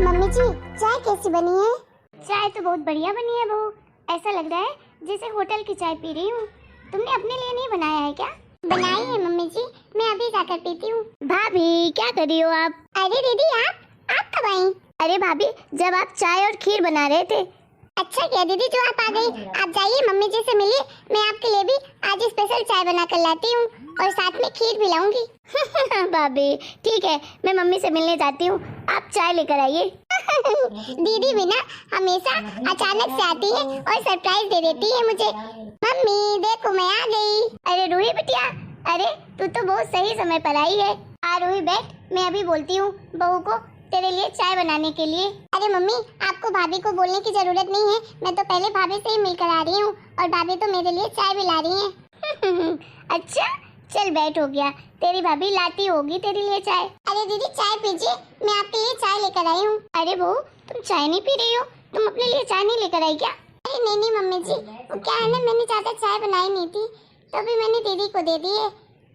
Mummy जी, चाय कैसी बनी है? चाय तो बहुत बढ़िया बनी है बहू। ऐसा लग रहा है जैसे होटल की चाय पी रही हूँ। तुमने अपने लिए नहीं बनाया है क्या? बनाई है मम्मी जी, मैं अभी जाकर पीती हूँ। भाभी क्या कर रही हो आप? अरे दीदी, आप कब आई? अरे भाभी, जब आप चाय और खीर बना रहे थे। अच्छा किया दीदी जो आप आ गई। आप जाइए मम्मी जी से मिलिए, मैं आपके लिए भी आज स्पेशल चाय बना कर लाती हूँ और साथ में खीर भी लाऊंगी। भाभी ठीक है, मैं मम्मी से मिलने जाती हूँ, आप चाय लेकर आइए। दीदी भी ना हमेशा अचानक से आती है और सरप्राइज दे देती है मुझे। मम्मी देखो मैं आ गई। अरे रूही बिटिया, अरे तू तो बहुत सही समय पर आई है। आ रूही बैठ, मैं अभी बोलती हूँ बहू को तेरे लिए चाय बनाने के लिए। अरे मम्मी, आपको भाभी को बोलने की जरूरत नहीं है, मैं तो पहले भाभी से ही मिलकर आ रही हूँ और भाभी तो मेरे लिए चाय भी ला रही है। अच्छा चल बैठ, हो गया, तेरी भाभी लाती होगी तेरे लिए चाय। अरे दीदी चाय पीजिए, मैं आपके लिए चाय लेकर आई हूँ। अरे बहू, तुम चाय नहीं पी रही हो? तुम अपने लिए चाय नहीं लेकर आई क्या? अरे नहीं मम्मी जी, वो क्या है ना, मैंने ज्यादा चाय बनाई नहीं थी तो अभी मैंने दीदी को दे दी है।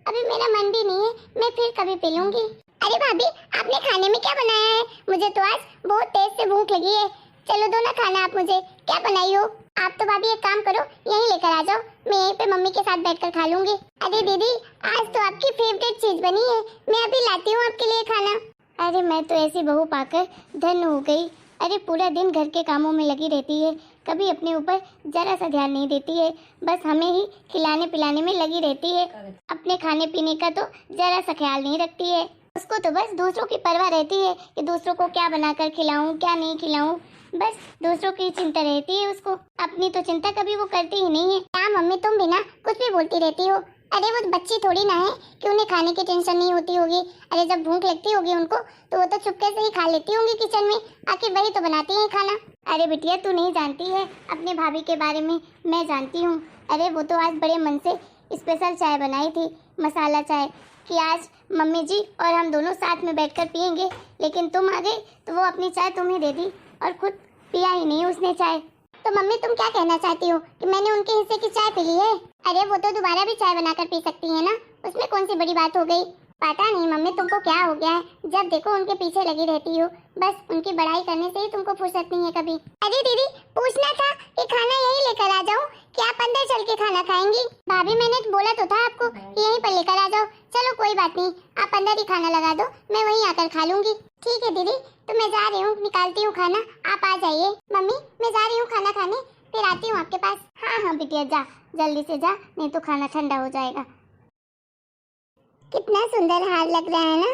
अभी मेरा मन भी नहीं है, मैं फिर कभी पी लूंगी। अरे भाभी, आपने खाने में क्या बनाया है? मुझे तो आज बहुत तेज से भूख लगी है। चलो दो ना खाना, आप मुझे क्या बनाई हो? आप तो भाभी एक काम करो, यहीं लेकर आ जाओ, मैं यहीं पे मम्मी के साथ बैठकर खा लूंगी। अरे दीदी, आज तो आपकी फेवरेट चीज बनी है, मैं अभी लाती हूँ आपके लिए खाना। अरे मैं तो ऐसी बहू पाकर धन्य हो गई। अरे पूरा दिन घर के कामों में लगी रहती है, कभी अपने ऊपर जरा सा ध्यान नहीं देती है, बस हमें ही खिलाने पिलाने में लगी रहती है। अपने खाने पीने का तो जरा सा ख्याल नहीं रखती है। उसको तो बस दूसरों की परवाह रहती है कि दूसरों को क्या बनाकर खिलाऊं, क्या नहीं खिलाऊं, बस दूसरों की चिंता रहती है उसको। अपनी तो चिंता कभी वो करती ही नहीं है। क्या मम्मी, तुम भी ना कुछ भी बोलती रहती हो। अरे वो बच्ची थोड़ी ना है कि उन्हें खाने की टेंशन नहीं होती होगी। अरे जब भूख लगती होगी उनको तो वो तो चुपके से ही खा लेती होंगी किचन में, आखिर वही तो बनाती है खाना। अरे बिटिया, तू नहीं जानती है अपने भाभी के बारे में, मैं जानती हूँ। अरे वो तो आज बड़े मन से स्पेशल चाय बनाई थी, मसाला चाय, कि आज मम्मी जी और हम दोनों साथ में बैठकर पियेंगे, लेकिन तुम आ गई तो वो अपनी चाय तुम्हें दे दी और खुद पिया ही नहीं उसने चाय। तो मम्मी तुम क्या कहना चाहती हो कि मैंने उनके हिस्से की चाय पी ली है? अरे वो तो दोबारा भी चाय बनाकर पी सकती है ना, उसमें कौन सी बड़ी बात हो गई। पता नहीं मम्मी तुमको क्या हो गया है, जब देखो उनके पीछे लगी रहती हो, बस उनकी बड़ाई करने से ही तुमको फुर्सत नहीं है कभी। अरे दीदी, पूछना था कि खाना यहीं लेकर आ जाऊं कि आप अंदर चल के खाना खाएंगी? भाभी मैंने तो बोला तो था आपको कि यहीं पर लेकर आ जाओ। चलो कोई बात नहीं, आप अंदर ही खाना लगा दो, मैं वहीं आकर खा लूंगी। ठीक है दीदी, तो मैं जा रही हूँ, निकालती हूँ खाना, आप आ जाइए। मम्मी मैं जा रही हूँ खाना खाने, फिर आती हूँ आपके पास। हाँ हाँ बिटिया जा, जल्दी से जा, नहीं तो खाना ठंडा हो जाएगा। कितना सुंदर हार लग रहा है ना।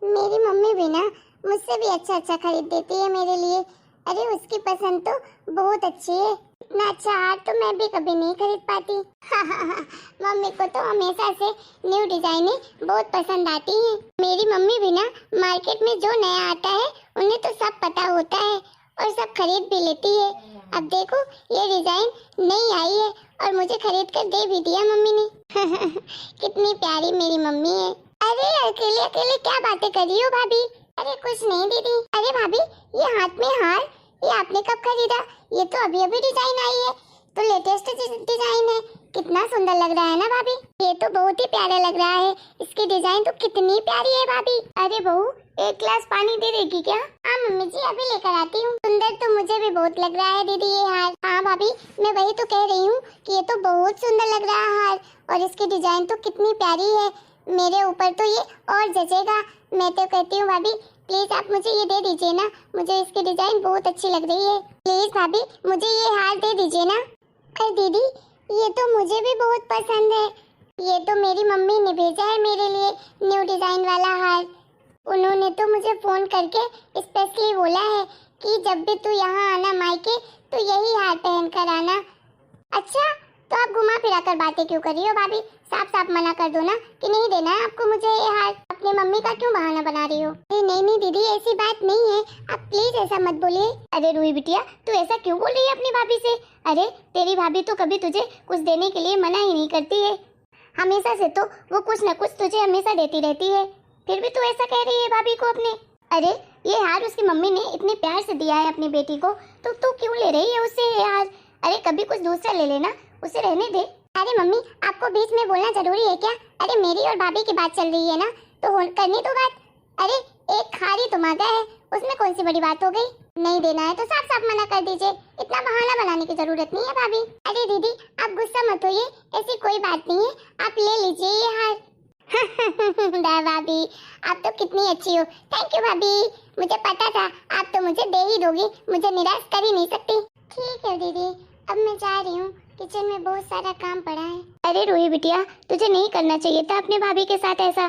मेरी मम्मी भी ना मुझसे भी अच्छा अच्छा खरीद देती है मेरे लिए। अरे उसकी पसंद तो बहुत अच्छी है, इतना अच्छा हार तो मैं भी कभी नहीं खरीद पाती। मम्मी को तो हमेशा से न्यू डिजाइनें बहुत पसंद आती हैं। मेरी मम्मी भी ना मार्केट में जो नया आता है उन्हें तो सब पता होता है और सब खरीद भी लेती है। अब देखो ये डिजाइन नई आई है और मुझे खरीद कर दे भी दिया मम्मी ने। कितनी प्यारी मेरी मम्मी है। अरे अकेले अकेले क्या बातें कर रही हो भाभी? अरे कुछ नहीं दीदी। अरे भाभी, ये हाथ में हार, ये आपने कब खरीदा? ये तो अभी अभी डिजाइन आई है, तो लेटेस्ट डिजाइन है, कितना सुंदर लग रहा है ना भाभी? ये तो बहुत ही प्यारा लग रहा है, इसकी डिजाइन तो कितनी प्यारी है भाभी। अरे बहू, एक गिलास पानी दे देगी क्या? हाँ मम्मी जी, अभी लेकर आती हूँ। सुंदर तो मुझे भी बहुत लग रहा है दीदी ये हार। हाँ भाभी, मैं वही तो कह रही हूँ कि ये तो बहुत सुंदर लग रहा है हार, और इसकी डिजाइन तो कितनी प्यारी है, मेरे ऊपर तो ये और जचेगा। मैं तो कहती हूँ भाभी, प्लीज आप मुझे ये दे दीजिए ना, मुझे इसकी डिजाइन बहुत अच्छी लग रही है। प्लीज भाभी मुझे ये हार दे दीजिए ना। अरे दीदी, ये तो मुझे भी बहुत पसंद है, ये तो मेरी मम्मी ने भेजा है मेरे लिए न्यू डिजाइन वाला हार। उन्होंने तो मुझे फोन करके स्पेशली बोला है कि जब भी तू यहाँ आना मायके तो यही हार पहन कर आना। अच्छा, तो आप घुमा फिरा कर बातें क्यों कर रही हो भाभी? साफ साफ मना कर दो ना कि नहीं देना है आपको मुझे ये हार। अपनी मम्मी का क्यों बहाना बना रही हो? नहीं नहीं दीदी, ऐसी बात नहीं है, आप प्लीज ऐसा मत बोलिए। अरे रूही बिटिया, तू ऐसा क्यों बोल रही है अपनी भाभी से? अरे तेरी भाभी तो कभी तुझे कुछ देने के लिए मना ही नहीं करती है, हमेशा से तो वो कुछ न कुछ तुझे हमेशा देती रहती है, फिर भी तू ऐसा कह रही है भाभी को अपने? अरे ये हार उसकी मम्मी ने इतने प्यार से दिया है अपनी बेटी को, तो तू क्यों ले रही है उससे ये हार? अरे कभी कुछ दूसरा ले लेना, उसे रहने दे। अरे मम्मी, आपको बीच में बोलना जरूरी है क्या? अरे मेरी और भाभी की बात चल रही है ना, तो करनी तो बात। अरे एक हार ही तो मांगा है, उसमें कौन सी बड़ी बात हो गई? नहीं देना है तो साफ साफ मना कर दीजिए, इतना बहाना बनाने की जरूरत नहीं है भाभी। अरे दीदी आप गुस्सा मत होइए, ऐसी कोई बात नहीं है, आप ले लीजिए ये हार। भाभी आप तो कितनी अच्छी हो। थैंक यू भाभी, मुझे पता था आप तो मुझे दे ही दोगी, मुझे निराश कर ही नहीं सकती। ठीक है दीदी, अब मैं जा रही हूँ, किचन में बहुत सारा काम पड़ा है। अरे रूही बिटिया, तुझे नहीं करना चाहिए था अपने भाभी के साथ ऐसा।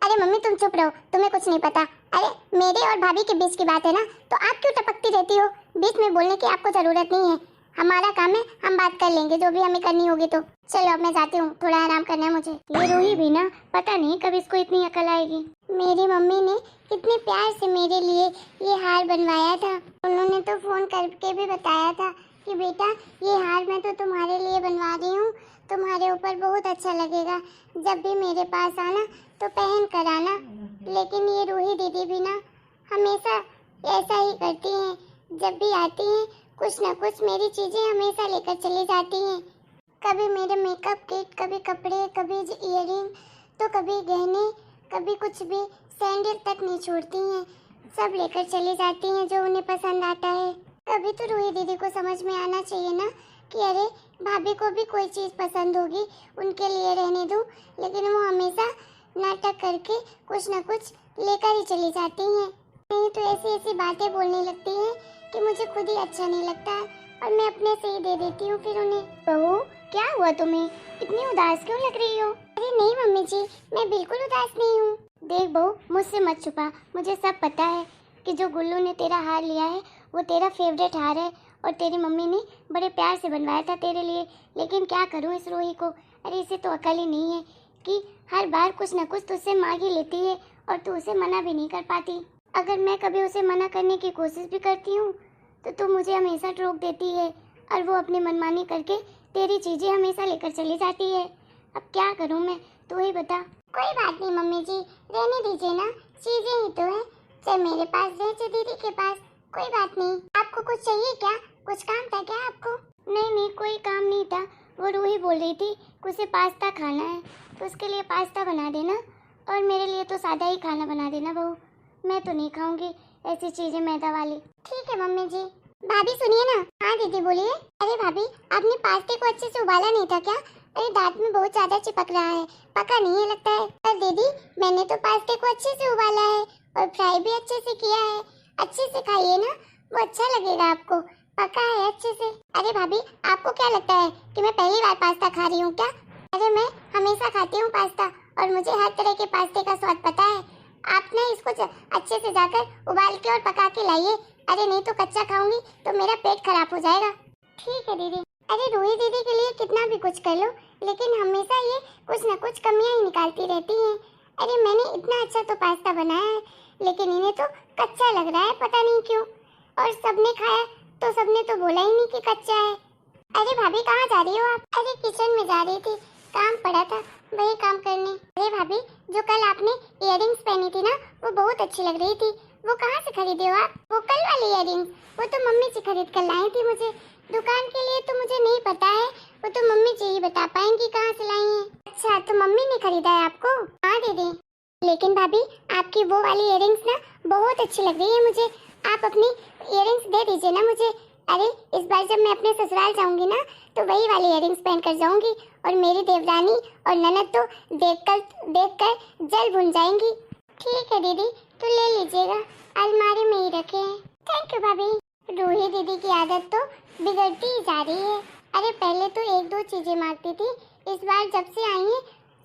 अरे मम्मी तुम चुप रहो, तुम्हें कुछ नहीं पता। अरे मेरे और भाभी के बीच की बात है ना, तो आप क्यों टपकती रहती हो? बीच में बोलने की आपको जरूरत नहीं है, हमारा काम है, हम बात कर लेंगे जो भी हमें करनी होगी। तो चलो अब मैं जाती हूँ, थोड़ा आराम करना है मुझे। ये रूही भी ना, पता नहीं कब इसको इतनी अकल आएगी। मेरी मम्मी ने कितने प्यार से मेरे लिए ये हार बनवाया था। उन्होंने तो फोन करके भी बताया था कि बेटा ये हार मैं तो तुम्हारे लिए बनवा रही हूँ, तुम्हारे ऊपर बहुत अच्छा लगेगा, जब भी मेरे पास आना तो पहन कर आना। लेकिन ये रूही दीदी भी ना हमेशा ऐसा ही करती हैं, जब भी आती हैं कुछ न कुछ मेरी चीजें हमेशा लेकर चली जाती हैं। कभी मेरे मेकअप किट, कभी कपड़े, कभी इयररिंग, तो कभी गहने, कभी कुछ भी, सैंडल तक नहीं छोड़ती हैं, सब लेकर चली जाती हैं जो उन्हें पसंद आता है। कभी तो रूही दीदी को समझ में आना चाहिए ना कि अरे भाभी को भी कोई चीज़ पसंद होगी, उनके लिए रहने दूं, लेकिन वो हमेशा नाटक करके कुछ न कुछ लेकर ही चली जाती हैं। नहीं तो ऐसी ऐसी बातें बोलने लगती हैं कि मुझे खुद ही अच्छा नहीं लगता और मैं अपने से ही दे देती हूँ फिर उन्हें। बहू क्या हुआ तुम्हें, इतनी उदास क्यों लग रही हो? अरे नहीं मम्मी जी, मैं बिल्कुल उदास नहीं हूँ। देख बहू, मुझसे मत छुपा, मुझे सब पता है कि जो गुल्लू ने तेरा हार लिया है वो तेरा फेवरेट हार है और तेरी मम्मी ने बड़े प्यार से बनवाया था तेरे लिए। लेकिन क्या करूँ इस रूही को, अरे इसे तो अकल ही नहीं है कि हर बार कुछ न कुछ तुझसे मांग ही लेती है और तू उसे मना भी नहीं कर पाती। अगर मैं कभी उसे मना करने की कोशिश भी करती हूँ तो तू मुझे हमेशा टोक देती है और वो अपनी मनमानी करके तेरी चीज़ें हमेशा लेकर चली जाती है। अब क्या करूँ मैं, तू ही बता। कोई बात नहीं मम्मी जी, रहने दीजिए ना, चीजें ही तो है, चाहे मेरे पास रहे चाहे दीदी के पास, कोई बात नहीं। आपको कुछ चाहिए क्या, कुछ काम था क्या आपको? नहीं नहीं, कोई काम नहीं था, वो रूही बोल रही थी कि उसे पास्ता खाना है तो उसके लिए पास्ता बना देना और मेरे लिए तो सादा ही खाना बना देना बहू, मैं तो नहीं खाऊंगी ऐसी चीज़ें मैदा वाली। ठीक है मम्मी जी। भाभी सुनिए ना। हाँ दीदी बोलिए। अरे भाभी आपने पास्ते को अच्छे से उबाला नहीं था क्या? अरे दांत में बहुत ज्यादा चिपक रहा है, पका नहीं है लगता है। पर दीदी मैंने तो पास्ते को अच्छे से उबाला है और फ्राई भी अच्छे से किया है, अच्छे से खाइए ना, वो अच्छा लगेगा आपको, पका है अच्छे से। अरे भाभी आपको क्या लगता है कि मैं पहली बार पास्ता खा रही हूँ क्या? अरे मैं हमेशा खाती हूँ पास्ता और मुझे हर तरह के पास्ते का स्वाद पता है। आप ना इसको अच्छे से जाकर उबाल के और पका के लाइए, अरे नहीं तो कच्चा खाऊंगी तो मेरा पेट खराब हो जाएगा। ठीक है दीदी। अरे रूही दीदी के लिए कितना भी कुछ कर लो, लेकिन हमेशा ये कुछ न कुछ कमियां ही निकालती रहती हैं। अरे मैंने इतना अच्छा तो पास्ता बनाया है, लेकिन इन्हें तो कच्चा लग रहा है, पता नहीं क्यों। और सबने खाया तो सबने तो बोला ही नहीं कि कच्चा है। अरे भाभी कहाँ जा रही हो आप? अरे किचन में जा रही थी, काम पड़ा था वही काम करने। अरे भाभी जो कल आपने इयररिंग्स पहनी थी ना, वो बहुत अच्छी लग रही थी, वो कहाँ से खरीदे हो आप? वो कल वाली इयररिंग्स, वो तो मम्मी जी खरीद कर लाई थी मुझे। दुकान के लिए तो मुझे नहीं पता है, वो तो मम्मी जी ही बता पाएंगी कहाँ से लाई हैं। अच्छा तो मम्मी ने खरीदा है आपको? हाँ दीदी। लेकिन भाभी आपकी वो वाली इयररिंग्स ना बहुत अच्छी लग रही है मुझे, आप अपनी इयररिंग्स दे दीजिए ना मुझे। अरे इस बार जब मैं अपने ससुराल जाऊंगी ना तो वही वाली इयररिंग्स पहन कर जाऊंगी और मेरी देवरानी और ननद तो देखकर जल भुन जाएंगी। ठीक है दीदी, तो ले लीजिएगा, अलमारी में ही रखे हैं। थैंक यू भाभी। रूही दीदी की आदत तो बिगड़ती ही जा रही है। अरे पहले तो एक दो चीजें मांगती थी, इस बार जब से आई है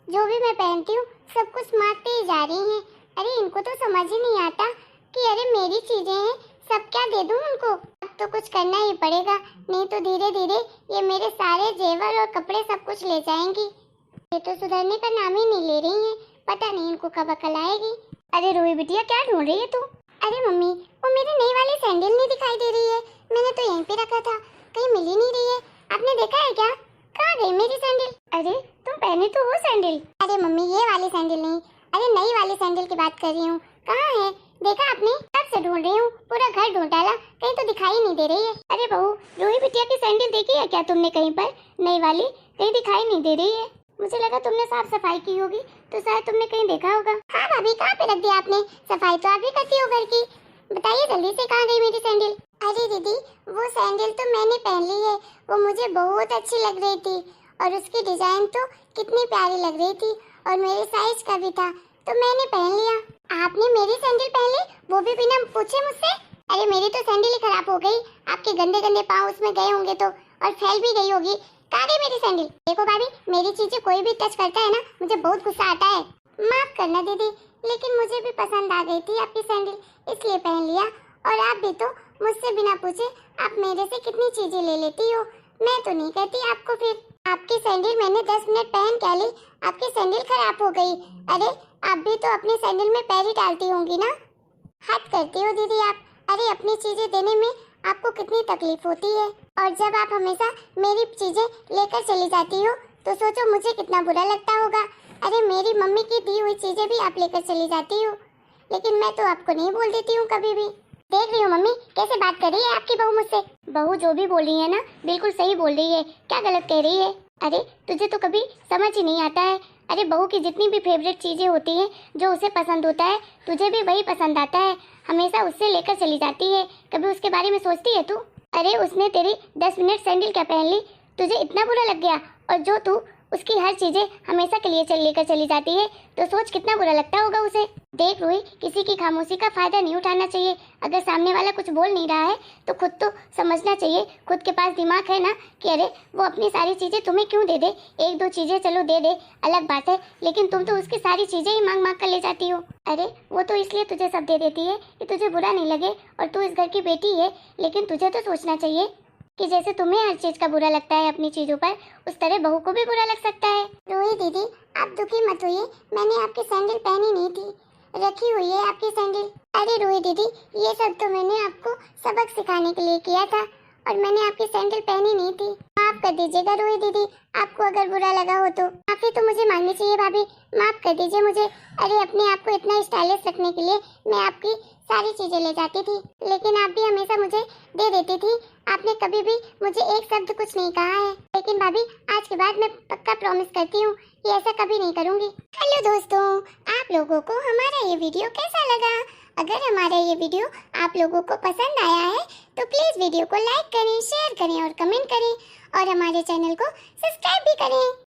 जो भी मैं पहनती हूँ सब कुछ मांगते ही जा रही हैं। अरे इनको तो समझ ही नहीं आता कि अरे मेरी चीजें हैं, सब क्या दे दूँ उनको। अब तो कुछ करना ही पड़ेगा, नहीं तो धीरे धीरे ये मेरे सारे जेवर और कपड़े सब कुछ ले जाएंगी। ये तो सुधरने का नाम ही नहीं ले रही हैं, पता नहीं इनको कब अकल आएगी। अरे रूही बिटिया क्या ढूंढ रही है तू? अरे मम्मी वो मेरी नई वाली सैंडल नहीं दिखाई दे रही है, मैंने तो यहीं पे रखा था, कहीं मिल ही नहीं रही है। आपने देखा है क्या? कहाँ गई मेरी सैंडल? अरे तुम पहने तो हो सैंडल। अरे मम्मी ये वाली सैंडल नहीं, अरे नई वाली सैंडल की बात कर रही हूँ। कहाँ है? देखा आपने? कब से ढूंढ रही हूँ, पूरा घर ढूंढ डाला, कहीं तो दिखाई नहीं दे रही है। अरे बहू, रूही बिटिया की सैंडल देखी है क्या तुमने कहीं पर? नई वाली कहीं दिखाई नहीं दे रही है, मुझे लगा तुमने साफ सफाई की होगी तो शायद तुमने कहीं देखा होगा। हाँ भाभी कहाँ पे रख दिया आपने? सफाई तो आप ही करती हो घर की। बताइए जल्दी से, कहाँ गई मेरी सैंडल? अरे दीदी, वो सैंडल तो मैंने पहन ली है, वो मुझे बहुत अच्छी लग रही थी और उसकी डिजाइन तो कितनी प्यारी लग रही थी और मेरे साइज का भी था, तो मैंने पहन लिया। आपने मेरी सैंडल पहन ली, वो भी बिना पूछे मुझसे? अरे मेरी तो सैंडल ही खराब हो गई, आपके गंदे गंदे पाँव उसमें गए होंगे तो, और फैल भी गई होगी। कहाँ गई मेरी सैंडल? देखो भाभी, मेरी चीजें कोई भी टच करता है ना, मुझे बहुत गुस्सा आता है। माफ करना दीदी, लेकिन मुझे भी पसंद आ गई थी आपकी सैंडल, इसलिए पहन लिया। और आप भी तो मुझसे बिना पूछे आप मेरे से कितनी चीजें ले लेती हो, मैं तो नहीं कहती आपको। फिर आपकी सैंडल मैंने 10 मिनट पहन क्या ली, आपकी सैंडल खराब हो गई। अरे आप भी तो अपनी सैंडल में पैर ही डालती होंगी ना, हद करती हो दीदी आप। अरे अपनी चीजें देने में आपको कितनी तकलीफ होती है, और जब आप हमेशा मेरी चीजें लेकर चली जाती हो तो सोचो मुझे कितना बुरा लगता होगा। अरे मेरी मम्मी की दी हुई चीजें भी आप लेकर चली जाती हो, लेकिन मैं तो आपको नहीं बोल देती हूँ कभी भी। देख रही हो मम्मी कैसे बात कर रही है आपकी बहू मुझसे। बहू जो भी बोल रही है ना, बिल्कुल सही बोल रही है, क्या गलत कह रही है? अरे तुझे तो कभी समझ ही नहीं आता है। अरे बहू की जितनी भी फेवरेट चीजें होती हैं, जो उसे पसंद होता है, तुझे भी वही पसंद आता है, हमेशा उससे लेकर चली जाती है। कभी उसके बारे में सोचती है तू? अरे उसने तेरी 10 मिनट सैंडल क्या पहन ली, तुझे इतना बुरा लग गया? और जो तू उसकी हर चीजें हमेशा के लिए लेकर चली जाती है, तो सोच कितना बुरा लगता होगा उसे। देख रूही, किसी की खामोशी का फायदा नहीं उठाना चाहिए। अगर सामने वाला कुछ बोल नहीं रहा है तो खुद तो समझना चाहिए, खुद के पास दिमाग है ना, कि अरे वो अपनी सारी चीजें तुम्हें क्यों दे दे, एक दो चीजें चलो दे दे अलग बात है, लेकिन तुम तो उसकी सारी चीजें ही मांग मांग कर ले जाती हो। अरे वो तो इसलिए तुझे सब दे देती है कि तुझे बुरा नहीं लगे, और तू इस घर की बेटी है, लेकिन तुझे तो सोचना चाहिए कि जैसे तुम्हें हर चीज का बुरा लगता है अपनी चीजों पर, उस तरह बहू को भी बुरा लग सकता है। रोही दीदी आप दुखी मत होइए, मैंने आपकी सैंडल पहनी नहीं थी, रखी हुई है आपकी सैंडल। अरे रोही दीदी, ये सब तो मैंने आपको सबक सिखाने के लिए किया था, और मैंने आपकी सैंडल पहनी नहीं थी। माफ कर दीजिएगा रोही दीदी, आपको अगर बुरा लगा हो तो। माफी तो मुझे मांगनी चाहिए भाभी, माफ कर दीजिए मुझे। अरे अपने आप को इतना स्टाइलिश रखने के लिए मैं आपकी सारी चीजें ले जाती थी, लेकिन आप भी हमेशा मुझे दे देती थी। आपने कभी भी मुझे एक शब्द कुछ नहीं कहा है, लेकिन भाभी आज के बाद मैं पक्का प्रॉमिस करती हूँ कि ऐसा कभी नहीं करूँगी। हेलो दोस्तों, आप लोगों को हमारा ये वीडियो कैसा लगा? अगर हमारा ये वीडियो आप लोगों को पसंद आया है तो प्लीज वीडियो को लाइक करें, शेयर करें और कमेंट करें, और हमारे चैनल को सब्सक्राइब भी करें।